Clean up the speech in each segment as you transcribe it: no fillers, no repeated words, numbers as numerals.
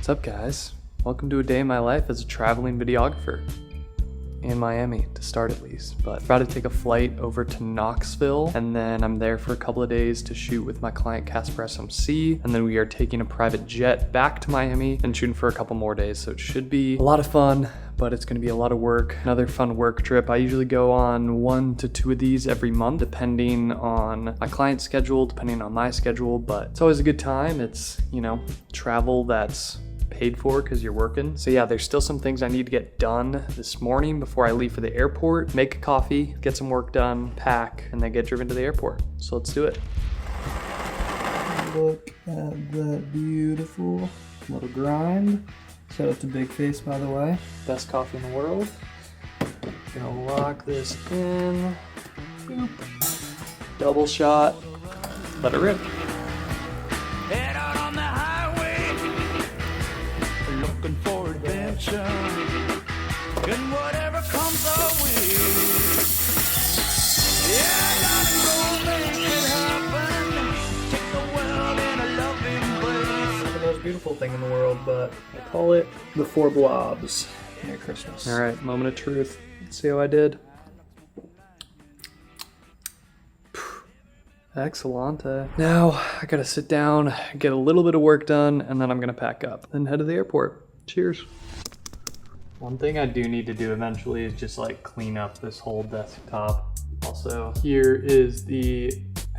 What's up, guys? Welcome to a day in my life as a traveling videographer. In Miami, to start at least. But I'm about to take a flight over to Knoxville, and then I'm there for a couple of days to shoot with my client Casper SMC, and then we are taking a private jet back to Miami and shooting for a couple more days. So it should be a lot of fun, but it's gonna be a lot of work. Another fun work trip. I usually go on 1 to 2 of these every month, depending on my client's schedule, depending on my schedule, but it's always a good time. It's, you know, travel that's paid for because you're working. So yeah, there's still some things I need to get done this morning before I leave for the airport. Make a coffee, get some work done, pack, and then get driven to the airport. So let's do it. Look at that beautiful little grind. Shout out to Big Face, by the way. Best coffee in the world. Gonna lock this in. Boop. Double shot. Let it rip. Head out on the highway, looking for adventure, and whatever comes our way. Yeah, I gotta go make it happen. Take the world in a loving place. Not the most beautiful thing in the world, but I call it the 4 blobs. Merry Christmas. All right, moment of truth. Let's see how I did. Excellente. Now I gotta sit down, get a little bit of work done, and then I'm gonna pack up, then head to the airport. Cheers. One thing I do need to do eventually is just like clean up this whole desktop. Also, here is the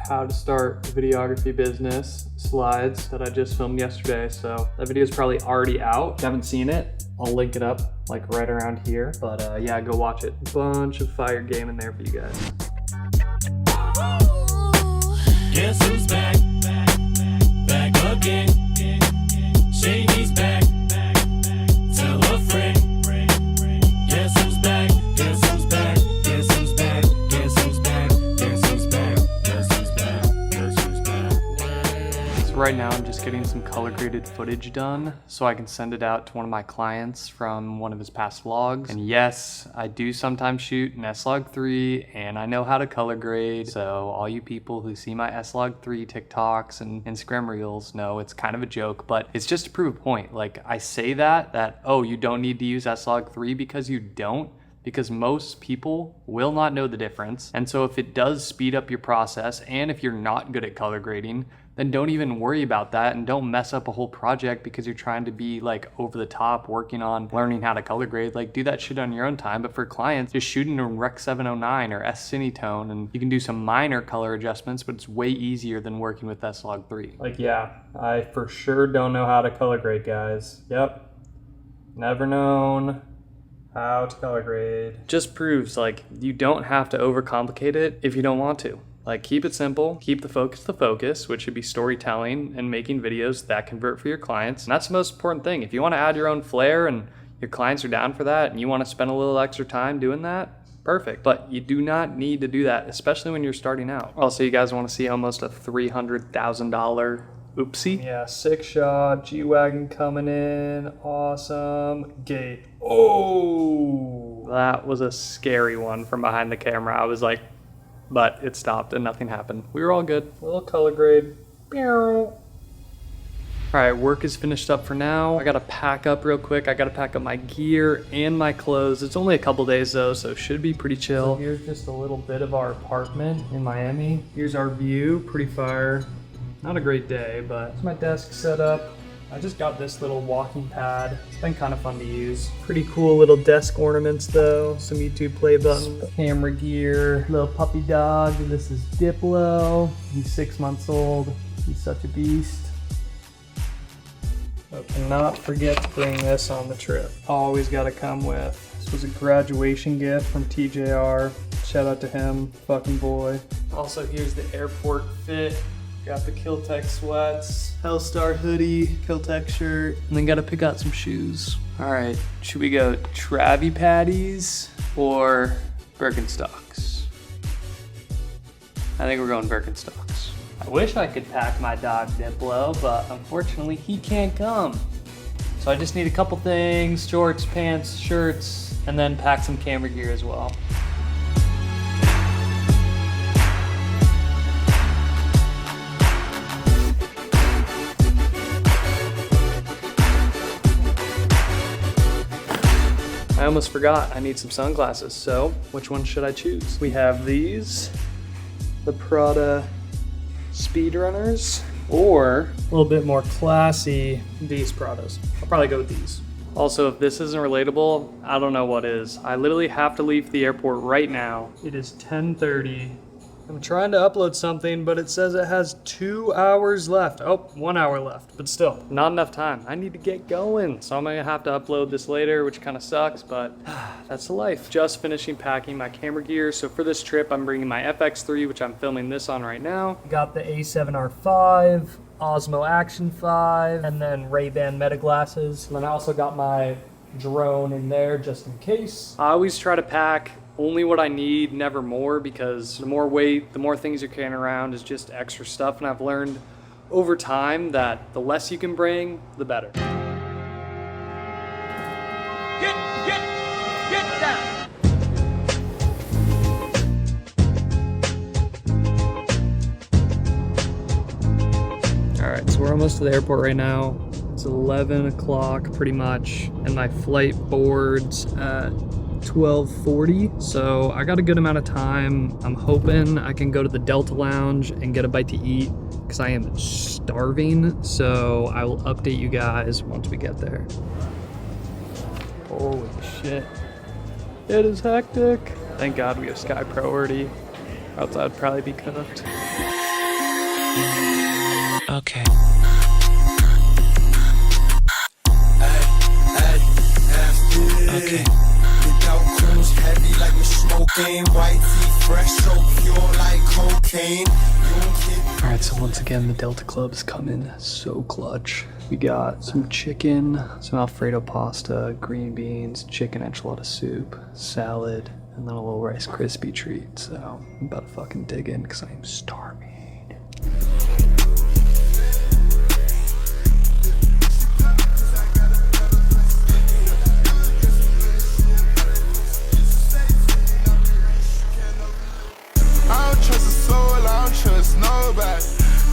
how to start a videography business slides that I just filmed yesterday. So that video is probably already out. If you haven't seen it, I'll link it up like right around here. But yeah, go watch it. Bunch of fire game in there for you guys. Guess who's back? Back again. Shady's back. Tell a friend. Guess who's back? Guess who's back? Guess who's back? Guess who's back? Guess who's back? Guess who's back? Guess who's back? So right now I'm just getting some color graded footage done so I can send it out to one of my clients from one of his past vlogs. And yes, I do sometimes shoot in S-Log3 and I know how to color grade. So all you people who see my S-Log3 TikToks and Instagram Reels know it's kind of a joke, but it's just to prove a point. Like I say that, oh, you don't need to use S-Log3 because you don't. Because most people will not know the difference. And so if it does speed up your process, and if you're not good at color grading, then don't even worry about that and don't mess up a whole project because you're trying to be like over the top working on learning how to color grade. Like do that shit on your own time. But for clients, just shoot in a Rec 709 or S-Cinetone and you can do some minor color adjustments, but it's way easier than working with S-Log3. Like yeah, I for sure don't know how to color grade, guys. Yep, never known how to color grade. Just proves like you don't have to overcomplicate it if you don't want to. Like keep it simple, keep the focus, which should be storytelling and making videos that convert for your clients. And that's the most important thing. If you want to add your own flair and your clients are down for that and you want to spend a little extra time doing that, perfect. But you do not need to do that, especially when you're starting out. Also, you guys want to see almost a $300,000 oopsie. Yeah, 6-shot, G-Wagon coming in, awesome. Gate. Oh, that was a scary one from behind the camera. I was like, but it stopped and nothing happened. We were all good. A little color grade. All right, work is finished up for now. I gotta pack up real quick. I gotta pack up my gear and my clothes. It's only a couple days though, so it should be pretty chill. So here's just a little bit of our apartment in Miami. Here's our view, pretty fire. Not a great day, but it's my desk set up. I just got this little walking pad. It's been kind of fun to use. Pretty cool little desk ornaments though. Some YouTube play buttons, camera gear, little puppy dog. This is Diplo. He's 6 months old. He's such a beast. But cannot forget to bring this on the trip. Always gotta come with. This was a graduation gift from TJR. Shout out to him, fucking boy. Also, here's the airport fit. Got the Kiltech sweats, Hellstar hoodie, Kiltech shirt, and then gotta pick out some shoes. All right, should we go Travie Patties or Birkenstocks? I think we're going Birkenstocks. I wish I could pack my dog Diplo, but unfortunately he can't come. So I just need a couple things, shorts, pants, shirts, and then pack some camera gear as well. I almost forgot, I need some sunglasses, so which one should I choose? We have these, the Prada Speedrunners, or a little bit more classy, these Pradas. I'll probably go with these. Also, if this isn't relatable, I don't know what is. I literally have to leave the airport right now. It is 10:30. I'm trying to upload something, but it says it has 2 hours left. Oh, 1 hour left, but still, not enough time. I need to get going. So I'm gonna have to upload this later, which kind of sucks, but that's the life. Just finishing packing my camera gear. So for this trip, I'm bringing my FX3, which I'm filming this on right now. Got the A7R5, Osmo Action 5, and then Ray-Ban Meta glasses. And then I also got my drone in there just in case. I always try to pack only what I need, never more, because the more weight, the more things you're carrying around is just extra stuff. And I've learned over time that the less you can bring, the better. Get down. All right, so we're almost to the airport right now. It's 11 o'clock pretty much, and my flight boards at 12:40, so I got a good amount of time. I'm hoping I can go to the Delta Lounge and get a bite to eat because I am starving, so I will update you guys once we get there. Holy shit. It is hectic. Thank God we have Sky Priority, or else I'd probably be cooked. Okay. Okay. Heavy like we're smoking, white tea fresh, so pure like cocaine. All right, so once again, the Delta Club's coming so clutch. We got some chicken, some Alfredo pasta, green beans, chicken enchilada soup, salad, and then a little Rice Krispie treat. So I'm about to fucking dig in because I am starving. Nobody.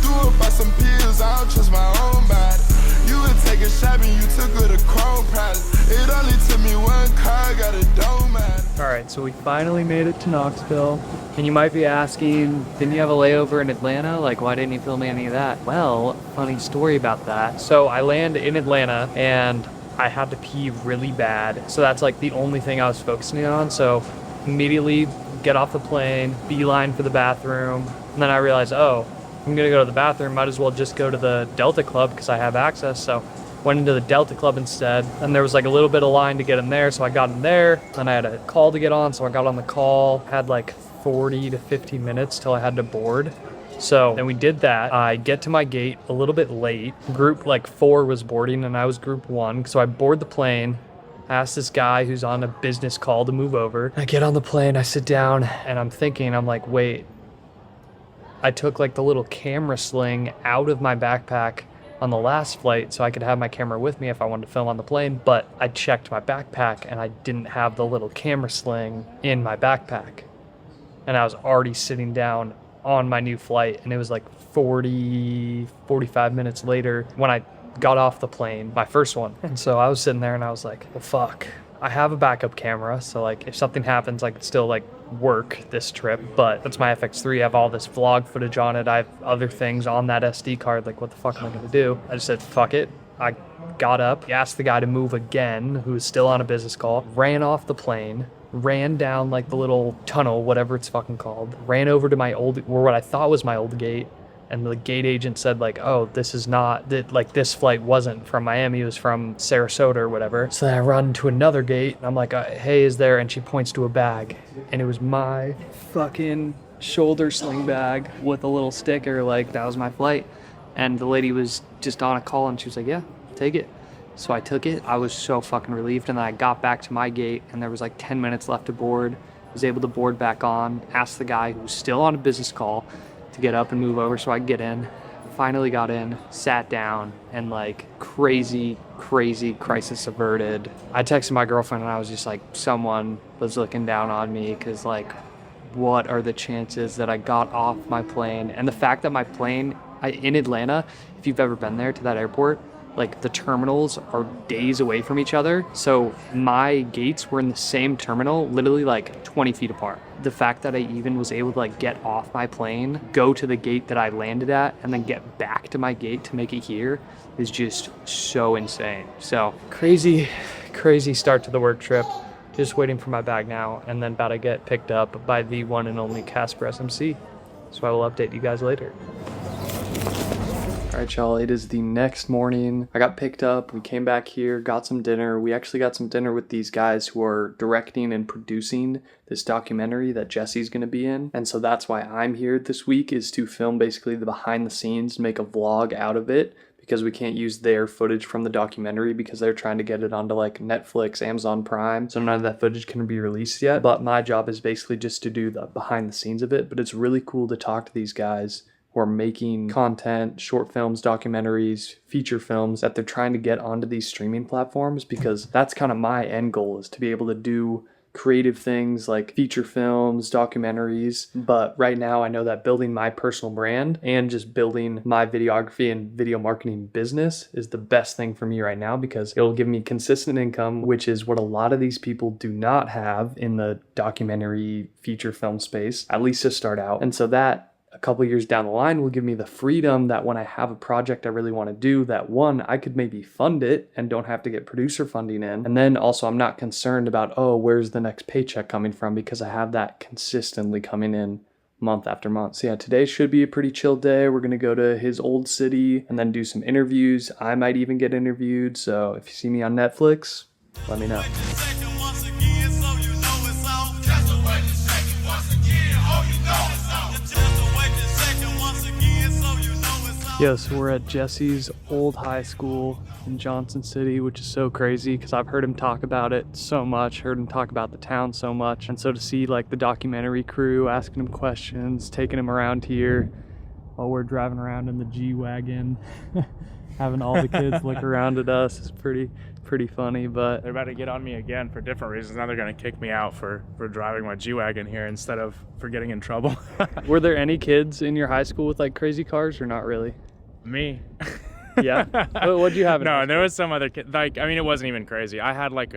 Do it by some pills, I don't trust my own body. You would take a shot and you took her to Chrome Palace. It only took me one car, got a dome at it. All right, so we finally made it to Knoxville. And you might be asking, didn't you have a layover in Atlanta? Like, why didn't you film any of that? Well, funny story about that. So I land in Atlanta and I had to pee really bad. So that's like the only thing I was focusing on. So immediately get off the plane, beeline for the bathroom. And then I realized, oh, I'm gonna go to the bathroom, might as well just go to the Delta Club because I have access. So went into the Delta Club instead. And there was like a little bit of line to get in there. So I got in there, then I had a call to get on. So I got on the call, had like 40 to 50 minutes till I had to board. So then we did that. I get to my gate a little bit late. Group like 4 was boarding and I was group 1. So I board the plane. I asked this guy who's on a business call to move over. I get on the plane, I sit down, and I'm thinking, I'm like, wait, I took like the little camera sling out of my backpack on the last flight so I could have my camera with me if I wanted to film on the plane, but I checked my backpack and I didn't have the little camera sling in my backpack. And I was already sitting down on my new flight, and it was like 45 minutes later when I got off the plane, my first one. And so I was sitting there and I was like, well, fuck. I have a backup camera, so like if something happens, I could still like work this trip, but that's my FX3. I have all this vlog footage on it. I have other things on that SD card. Like, what the fuck am I gonna do? I just said, fuck it. I got up, asked the guy to move again, who was still on a business call, ran off the plane, ran down like the little tunnel, whatever it's fucking called, ran over to my old, or what I thought was my old gate. And the gate agent said like, oh, this is not, like this flight wasn't from Miami, it was from Sarasota or whatever. So then I run to another gate and I'm like, hey, is there? And she points to a bag. And it was my fucking shoulder sling bag with a little sticker, like that was my flight. And the lady was just on a call and she was like, yeah, take it. So I took it. I was so fucking relieved. And then I got back to my gate and there was like 10 minutes left to board. Was able to board back on, asked the guy who was still on a business call to get up and move over so I could get in. Finally got in, sat down, and like crazy crisis averted. I texted my girlfriend and I was just like, someone was looking down on me because like, what are the chances that I got off my plane? And the fact that my plane in Atlanta, if you've ever been there to that airport, like the terminals are days away from each other. So my gates were in the same terminal, literally like 20 feet apart. The fact that I even was able to like get off my plane, go to the gate that I landed at, and then get back to my gate to make it here is just so insane. So crazy start to the work trip. Just waiting for my bag now, and then about to get picked up by the one and only Casper SMC. So I will update you guys later. All right, y'all, it is the next morning. I got picked up, we came back here, got some dinner. We actually got some dinner with these guys who are directing and producing this documentary that Jesse's gonna be in. And so that's why I'm here this week, is to film basically the behind the scenes, make a vlog out of it, because we can't use their footage from the documentary because they're trying to get it onto like Netflix, Amazon Prime. So none of that footage can be released yet. But my job is basically just to do the behind the scenes of it. But it's really cool to talk to these guys who are making content, short films, documentaries, feature films that they're trying to get onto these streaming platforms, because that's kind of my end goal, is to be able to do creative things like feature films, documentaries. But right now I know that building my personal brand and just building my videography and video marketing business is the best thing for me right now, because it'll give me consistent income, which is what a lot of these people do not have in the documentary feature film space, at least to start out. And so that a couple years down the line will give me the freedom that when I have a project I really want to do, that one, I could maybe fund it and don't have to get producer funding in. And then also I'm not concerned about, oh, where's the next paycheck coming from, because I have that consistently coming in month after month. So yeah, today should be a pretty chill day. We're going to go to his old city and then do some interviews. I might even get interviewed. So if you see me on Netflix, let me know. Yeah, so we're at Jesse's old high school in Johnson City, which is so crazy because I've heard him talk about it so much, heard him talk about the town so much. And so to see like the documentary crew asking him questions, taking him around here while we're driving around in the G-Wagon, having all the kids look around at us is pretty funny. But they're about to get on me again for different reasons. Now they're going to kick me out for driving my G-Wagon here instead of for getting in trouble. Were there any kids in your high school with like crazy cars, or not really? Me. Yeah. What'd you have? No, there was some other kid. Like, I mean, it wasn't even crazy. I had like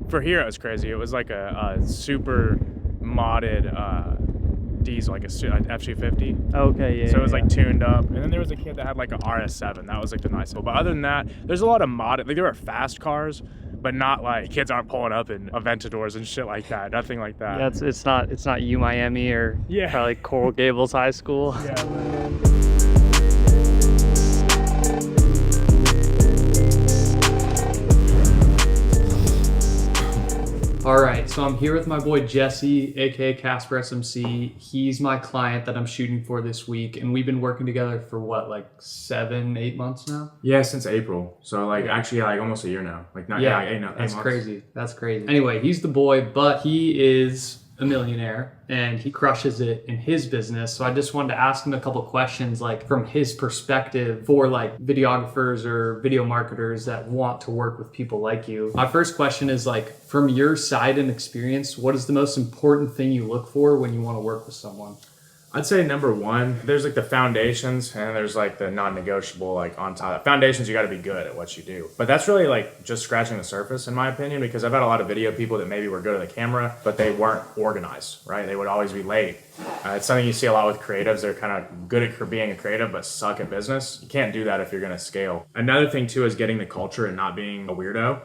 for here it was crazy. It was like a super modded diesel, like a F250. Okay, yeah. So it was like tuned up. And then there was a kid that had like a RS7. That was like the nice one. But other than that, there's a lot of modded. Like there were fast cars, but not like kids aren't pulling up in Aventadors and shit like that. Nothing like that. Yeah, it's not U Miami or probably Coral Gables High School. Yeah. All right, so I'm here with my boy Jesse, aka Casper SMC. He's my client that I'm shooting for this week, and we've been working together for what, like 7-8 months now? Yeah, since April. So like actually like almost a year now. Like not 8 months. That's crazy. Anyway, he's the boy, but he is a millionaire and he crushes it in his business. So I just wanted to ask him a couple questions, like from his perspective, for like videographers or video marketers that want to work with people like you. My first question is, like, from your side and experience, what is the most important thing you look for when you want to work with someone? I'd say number one, there's like the foundations and there's like the non-negotiable, like on top. Foundations, you got to be good at what you do. But that's really like just scratching the surface in my opinion, because I've had a lot of video people that maybe were good at the camera, but they weren't organized, right? They would always be late. It's something you see a lot with creatives. They're kind of good at being a creative, but suck at business. You can't do that if you're going to scale. Another thing too is getting the culture and not being a weirdo.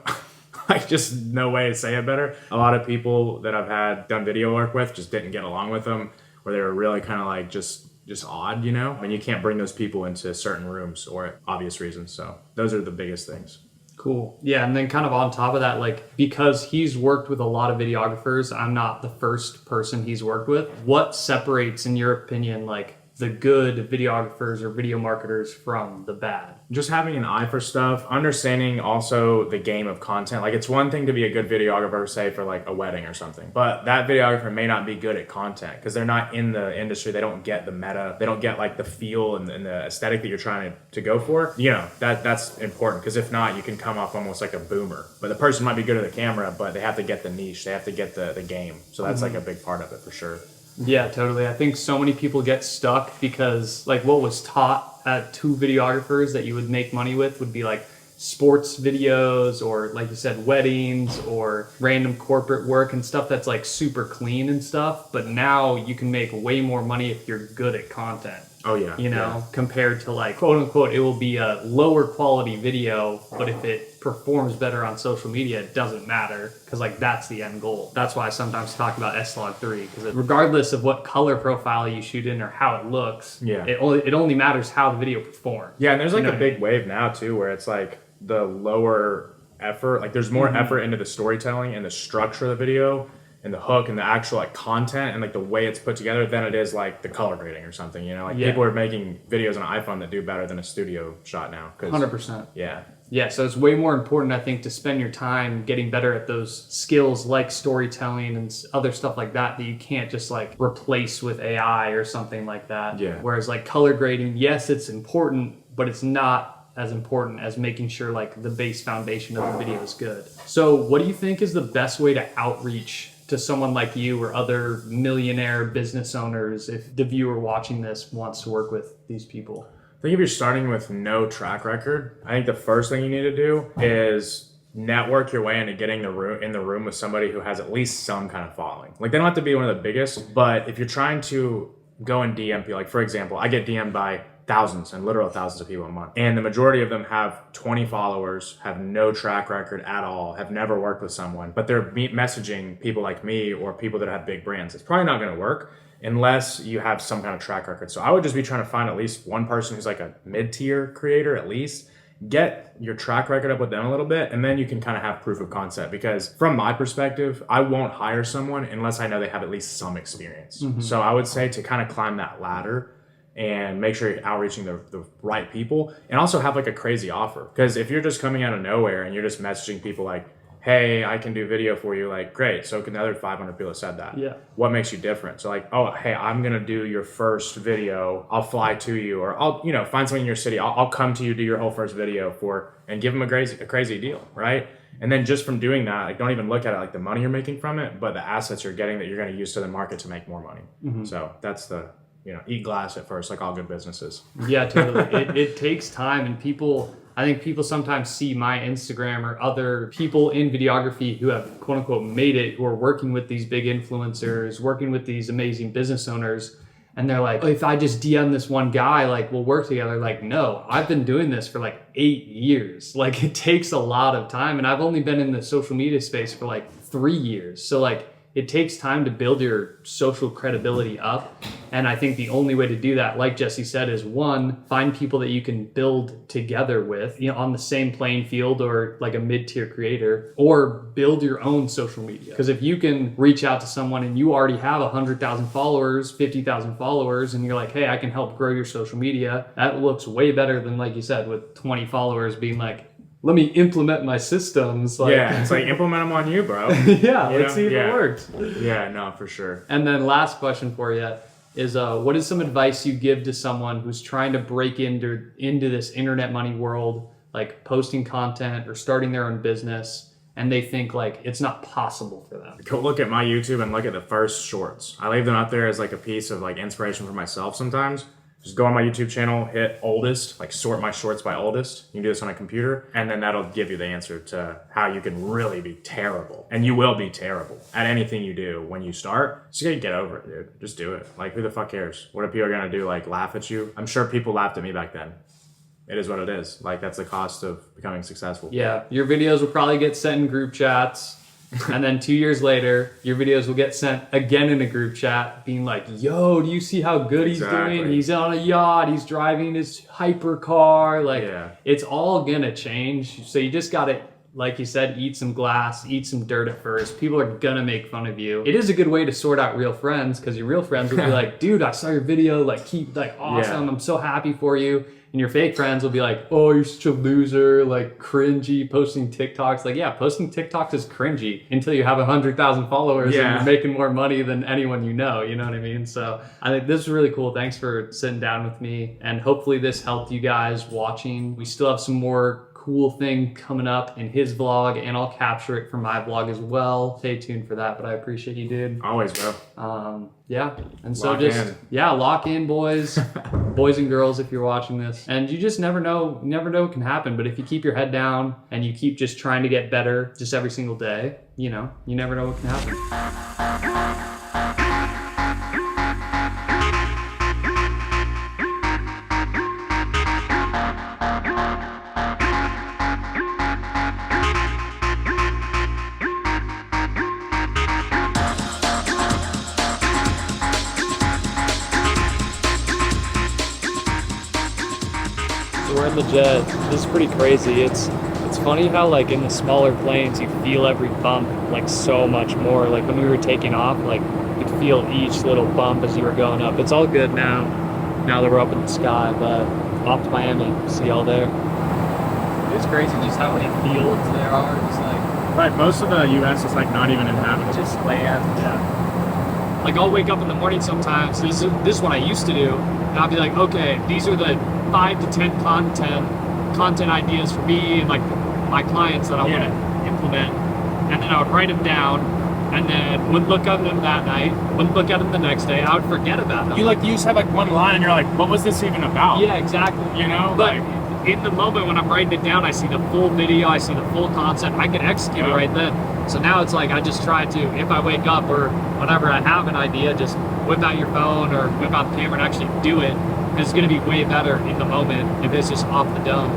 Like, just no way to say it better. A lot of people that I've done video work with just didn't get along with them, where they were really kind of like just odd, you know? And you can't bring those people into certain rooms or obvious reasons. So those are the biggest things. Cool. Yeah, and then kind of on top of that, like, because he's worked with a lot of videographers, I'm not the first person he's worked with. What separates, in your opinion, like the good videographers or video marketers from the bad? Just having an eye for stuff, understanding also the game of content. Like, it's one thing to be a good videographer, say for like a wedding or something, but that videographer may not be good at content because they're not in the industry. They don't get the meta. They don't get like the feel and the aesthetic that you're trying to go for. You know, that's important, because if not, you can come off almost like a boomer. But the person might be good at the camera, but they have to get the niche. They have to get the game. So that's like a big part of it for sure. Yeah, totally. I think so many people get stuck because like what was taught at two videographers that you would make money with would be like sports videos or like you said, weddings or random corporate work and stuff that's like super clean and stuff. But now you can make way more money if you're good at content. Oh yeah. You know, compared to like quote unquote, it will be a lower quality video, but if it performs better on social media, it doesn't matter because like that's the end goal. That's why I sometimes talk about S-Log3 because regardless of what color profile you shoot in or how it looks, it only matters how the video performs. Yeah, and there's like a big wave now too where it's like the lower effort, like there's more effort into the storytelling and the structure of the video and the hook and the actual like content and like the way it's put together than it is like the color grading or something, you know, like people are making videos on an iPhone that do better than a studio shot now. 100%. Yeah, so it's way more important, I think, to spend your time getting better at those skills like storytelling and other stuff like that you can't just like replace with AI or something like that. Whereas like color grading, yes, it's important, but it's not as important as making sure like the base foundation of the video is good. So what do you think is the best way to outreach to someone like you or other millionaire business owners if the viewer watching this wants to work with these people? I think if you're starting with no track record, I think the first thing you need to do is network your way into getting in the room with somebody who has at least some kind of following. Like they don't have to be one of the biggest, but if you're trying to go and DM people, like for example, I get DM'd by thousands and literal thousands of people a month. And the majority of them have 20 followers, have no track record at all, have never worked with someone, but they're messaging people like me or people that have big brands. It's probably not going to work unless you have some kind of track record. So I would just be trying to find at least one person who's like a mid-tier creator at least, get your track record up with them a little bit, and then you can kind of have proof of concept. Because from my perspective, I won't hire someone unless I know they have at least some experience. So I would say to kind of climb that ladder and make sure you're outreaching the right people and also have like a crazy offer. Because if you're just coming out of nowhere and you're just messaging people like, hey, I can do video for you, like, great. So can the other 500 people that said that. What makes you different? So like, oh, hey, I'm going to do your first video. I'll fly to you, or I'll, you know, find someone in your city. I'll come to you, do your whole first video and give them a crazy deal, right? And then just from doing that, like, don't even look at it like the money you're making from it, but the assets you're getting that you're going to use to the market to make more money. So that's the, you know, eat glass at first, like all good businesses. Yeah, totally. It takes time, and I think people sometimes see my Instagram or other people in videography who have quote unquote made it, who are working with these big influencers, working with these amazing business owners. And they're like, oh, if I just DM this one guy, like we'll work together. Like, no, I've been doing this for like 8 years. Like it takes a lot of time. And I've only been in the social media space for like 3 years. So like, it takes time to build your social credibility up. And I think the only way to do that, like Jesse said, is one, find people that you can build together with, you know, on the same playing field or like a mid-tier creator, or build your own social media. Because if you can reach out to someone and you already have 100,000 followers, 50,000 followers, and you're like, hey, I can help grow your social media, that looks way better than, like you said, with 20 followers being like, let me implement my systems. Like, yeah, it's like implement them on you, bro. Let's see if it works. Yeah, no, for sure. And then last question for you is, what is some advice you give to someone who's trying to break into this internet money world, like posting content or starting their own business, and they think like it's not possible for them? Go look at my YouTube and look at the first shorts. I leave them out there as like a piece of like inspiration for myself sometimes. Just go on my YouTube channel, hit oldest, like sort my shorts by oldest. You can do this on a computer, and then that'll give you the answer to how you can really be terrible. And you will be terrible at anything you do when you start. So you gotta get over it, dude. Just do it. Like, who the fuck cares? What are people gonna do? Like, laugh at you? I'm sure people laughed at me back then. It is what it is. Like, that's the cost of becoming successful. Yeah, your videos will probably get sent in group chats. And then 2 years later, your videos will get sent again in a group chat being like, yo, do you see how good he's doing? He's on a yacht. He's driving his hypercar. Like, it's all going to change. So you just got to, like you said, eat some glass, eat some dirt at first. People are going to make fun of you. It is a good way to sort out real friends, because your real friends will be like, dude, I saw your video. Like, keep like awesome. I'm so happy for you. And your fake friends will be like, oh, you're such a loser, like cringy, posting TikToks. Like, yeah, posting TikToks is cringy until you have 100,000 followers and you're making more money than anyone you know what I mean? So I think this is really cool. Thanks for sitting down with me. And hopefully this helped you guys watching. We still have some more cool thing coming up in his vlog, and I'll capture it for my vlog as well. Stay tuned for that, but I appreciate you, dude. Always, bro. Yeah, and so Lock just in. yeah, lock in, boys. Boys and girls, if you're watching this. And you just never know what can happen, but if you keep your head down and you keep just trying to get better just every single day, you know, you never know what can happen. So we're in the jet. This is pretty crazy. It's funny how like in the smaller planes you feel every bump like so much more. Like when we were taking off, like you could feel each little bump as you were going up. It's all good now that we're up in the sky, but off to Miami. See y'all there. It's crazy just how many fields there are. Just like Right, most of the U.S. is like not even inhabited. just land. Yeah. Like I'll wake up in the morning sometimes. This is what I used to do, and I'll be like, okay, these are the 5 to 10 content ideas for me and like my clients that I want to implement, and then I would write them down, and then wouldn't look at them that night, wouldn't look at them the next day. I would forget about them. You just have like one line and you're like, what was this even about? Yeah, exactly. You know, But like, in the moment when I'm writing it down, I see the full video, I see the full concept, I can execute it right then. So now it's like I just try to, if I wake up or whenever I have an idea, just whip out your phone or whip out the camera and actually do it. Because it's going to be way better in the moment if it's just off the dome.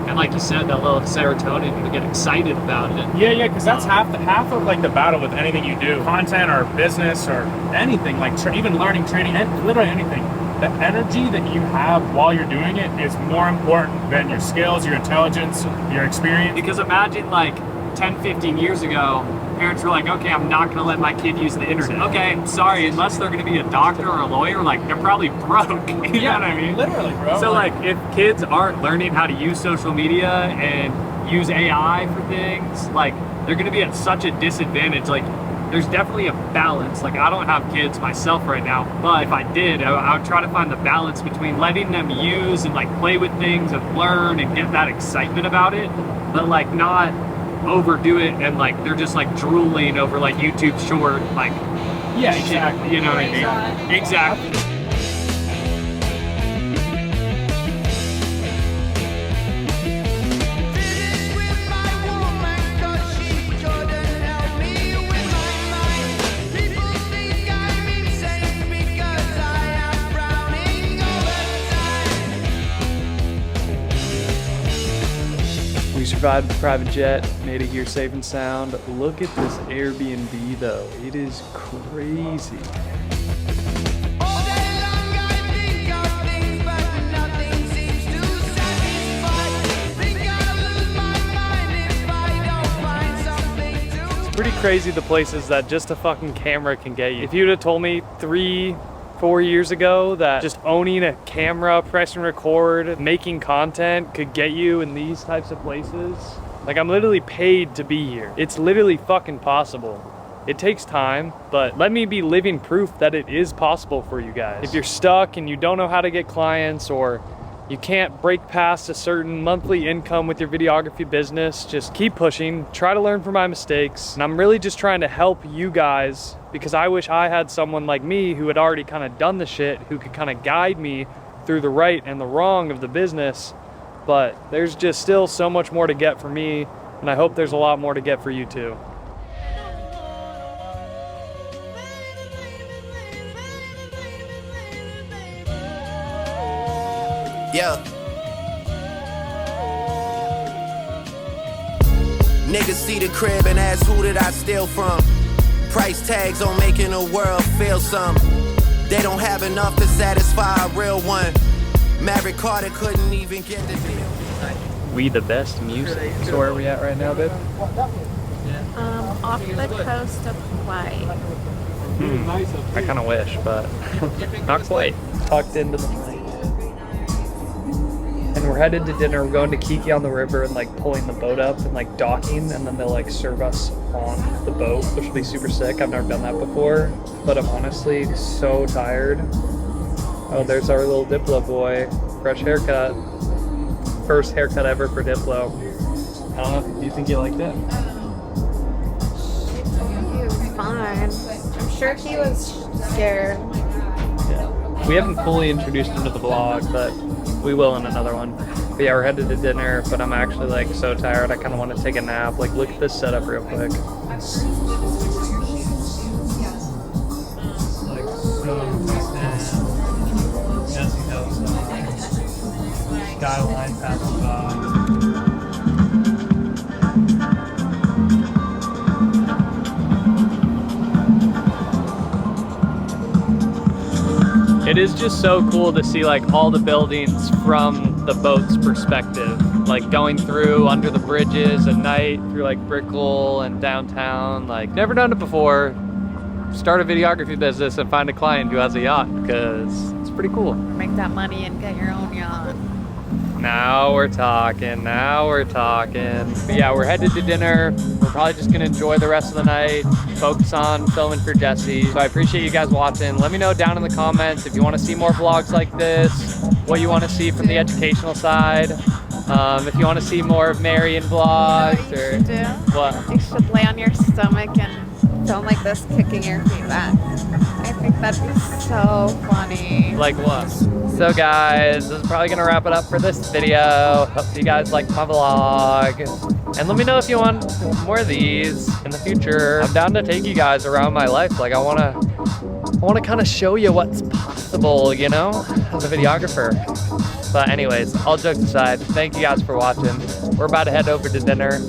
And like you said, that little serotonin, you get excited about it. yeah, because that's half of like the battle with anything you do, content or business or anything, like even learning, training, and literally anything. The energy that you have while you're doing it is more important than your skills, your intelligence, your experience. Because imagine like 10, 15 years ago, parents were like, okay, I'm not going to let my kid use the internet. Okay, sorry, unless they're going to be a doctor or a lawyer, like they're probably broke. You know what I mean? Literally, bro. So like if kids aren't learning how to use social media and use AI for things, like they're going to be at such a disadvantage. Like there's definitely a balance. Like I don't have kids myself right now, but if I did, I would try to find the balance between letting them use and like play with things and learn and get that excitement about it, but like not overdo it and like they're just like drooling over like YouTube short like yeah, shit, exactly. you know what I mean? Exactly. We survived the private jet, made it here safe and sound. Look at this Airbnb though. It is crazy. It's pretty crazy the places that just a fucking camera can get you. If you'd have told me 3-4 years ago that just owning a camera, pressing record, making content could get you in these types of places, like I'm literally paid to be here. It's literally fucking possible. It takes time, but let me be living proof that it is possible for you guys. If you're stuck and you don't know how to get clients or you can't break past a certain monthly income with your videography business, just keep pushing, try to learn from my mistakes. And I'm really just trying to help you guys because I wish I had someone like me who had already kind of done the shit, who could kind of guide me through the right and the wrong of the business. But there's just still so much more to get for me, and I hope there's a lot more to get for you too. Yeah. Niggas see the crib and ask who did I steal from? Price tags on making the world feel something. They don't have enough to satisfy a real one. Maverick Carter couldn't even get the deal. We the best music. So where are we at right now, babe? Off the coast of Hawaii. I kind of wish, but not quite. Tucked into the night. And we're headed to dinner. We're going to Kiki on the river and like pulling the boat up and like docking, and then they'll like serve us on the boat, which will be super sick. I've never done that before, but I'm honestly so tired. Oh, there's our little Diplo boy. Fresh haircut. First haircut ever for Diplo. I don't know. Do you think you liked it? He was fine. I'm sure he was scared. Yeah. We haven't fully introduced him to the vlog, but we will in another one. But yeah, we're headed to dinner, but I'm actually like so tired. I kind of want to take a nap. Like, look at this setup real quick. Like so skyline passing by. It is just so cool to see like all the buildings from the boat's perspective, like going through under the bridges at night through like Brickell and downtown. Like, never done it before. Start a videography business and find a client who has a yacht, because it's pretty cool. Make that money and get your own yacht. Now we're talking, now we're talking. But yeah, we're headed to dinner. We're probably just gonna enjoy the rest of the night, focus on filming for Jesse. So I appreciate you guys watching. Let me know down in the comments if you wanna see more vlogs like this, what you wanna see from the educational side. If you wanna see more of Marion vlogs, or what? You should lay on your stomach and film like this, kicking your feet back. I think that'd be so funny. Like what? So guys, this is probably gonna wrap it up for this video. Hope you guys liked my vlog. And let me know if you want more of these in the future. I'm down to take you guys around my life. Like, I wanna kind of show you what's possible, you know, as a videographer. But anyways, all jokes aside, thank you guys for watching. We're about to head over to dinner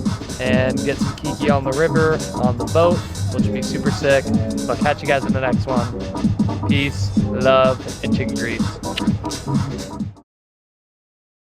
and get some kiki on the river, on the boat, which would be super sick. So I'll catch you guys in the next one. Peace, love, and chicken grease.